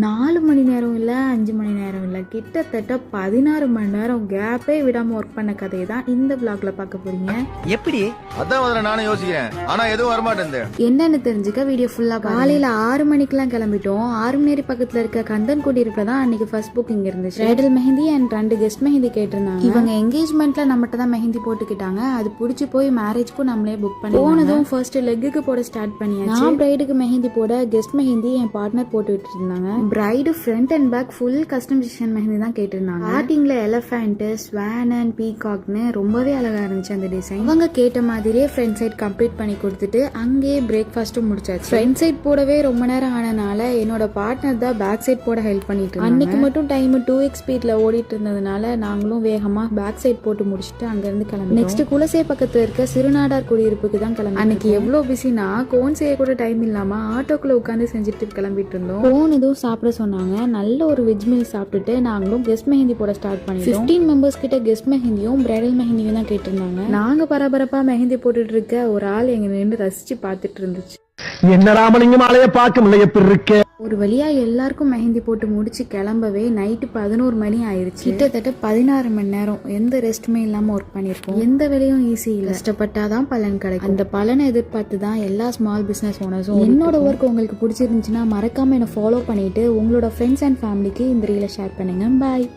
4 மணி நேரம் இல்லை 5 மணி நேரம் இல்லை, கிட்டத்தட்ட 16 மணி நேரம் கேப்பே விடாம ஒர்க் பண்ண கதையை தான் இந்த vlogல பார்க்க போறீங்க. எப்படி? அதான் முதல்ல நானும் யோசிக்கிறேன், ஆனா எதுவும் வரமாட்டேன். என்னன்னு தெரிஞ்சுக்க வீடியோ ஃபுல்லா காலையில 6 மணிக்கெல்லாம் கிளம்பிட்டோம். ஆறுமணேரி பக்கத்துல இருக்க கந்தன் குடியிருப்புல தான் அன்னைக்கு ஃபர்ஸ்ட் புக்கிங் இருந்துச்சு. Bridal mehndi and 2 guest mehndi கேட்டிருந்தாங்க. இவங்க என்கேஜ்மெண்ட்ல நம்மகிட்ட தான் மெஹந்தி போட்டுக்கிட்டாங்க. அது பிடிச்சி போய் மேரேஜ்க்கும் நம்மளே புக் பண்ணி போனதும் ஃபர்ஸ்ட் லெக்குக்கு போட ஸ்டார்ட் பண்ணியாச்சு. நான் பிரைடுக்கு மெஹந்தி போட கெஸ்ட் மெஹந்தி என் பார்ட்னர் போட்டு விட்டு இருந்தாங்க. Bride front and back full customization mehndi தான் கேட்டிருந்தாங்க. ஸ்டார்டிங்ல எலஃபண்ட், ஸ்வான் அண்ட் பீகாக்னு ரொம்பவே அழகா இருந்துச்சு அந்த டிசைன். அவங்க கேட்ட மாதிரியே ஃப்ரண்ட் சைட் கம்ப்ளீட் பண்ணி கொடுத்துட்டு அங்கேயே பிரேக்ஃபாஸ்ட்டும் முடிச்சாச்சு. ஃப்ரண்ட் சைட் போடவே ரொம்ப நேரம் ஆனனால என்னோட பார்ட்னர் தான் பேக் சைட் போட ஹெல்ப் பண்ணிட்டு இருந்தாங்க. அன்னைக்கு மட்டும் டைம் 2x ஸ்பீட்ல ஓடிட்டு இருந்ததுனால நாங்களும் வேகமா பேக் சைட் போட்டு முடிச்சுட்டு அங்க இருந்து கிளம்பி நெக்ஸ்ட் குலசே பக்கத்துல இருக்க சிறுநாடார் குடியிருப்புக்கு தான் கிளம்பி. அன்னைக்கு எவ்வளவு பிஸினா கோன் செய்ய கூட டைம் இல்லாம ஆட்டோக்குள்ள உட்காந்து செஞ்சுட்டு கிளம்பிட்டு இருந்தோம். போனதும் சாப்பிட சொன்னாங்க. நல்ல ஒரு வெஜ் மீல் சாப்பிட்டுட்டு நாங்களும் கெஸ்ட் மெஹந்தி போட ஸ்டார்ட் பண்ணிட்டோம். 15 மெம்பர்ஸ் கிட்ட கெஸ்ட் மெஹந்தியும் பிரைடல் மெஹந்தியும் தான் கேட்டிருந்தாங்க. நாங்க பரபரப்பா மெஹந்தி போட்டுட்டு இருக்க ஒரு ஆள் எங்க நின்று ரசிச்சு பார்த்துட்டு இருந்துச்சு. என்ன ராமலிங்கம் ஆளைய பார்க்க முடியல, எப்படி இருக்க? ஒரு வழியா எல்லாருக்கும் மெஹந்தி போட்டு முடிச்சு கிளம்பவே நைட்டு 11 மணி ஆயிருச்சு. கிட்டத்தட்ட 16 மணி நேரம் எந்த ரெஸ்ட்டுமே இல்லாம ஒர்க் பண்ணிருக்கோம். எந்த வேலையும் ஈஸி இல்லை, கஷ்டப்பட்டாதான் பலன் கிடைக்கும். அந்த பலனை எதிர்பார்த்து தான் எல்லா ஸ்மால் பிசினஸ் ஓனர்ஸும். என்னோட ஒர்க் உங்களுக்கு பிடிச்சிருந்துச்சுன்னா மறக்காம என்ன ஃபாலோ பண்ணிட்டு உங்களோட ஃப்ரெண்ட்ஸ் அண்ட் ஃபேமிலிக்கு இந்த ரீலை ஷேர் பண்ணுங்க. பாய்.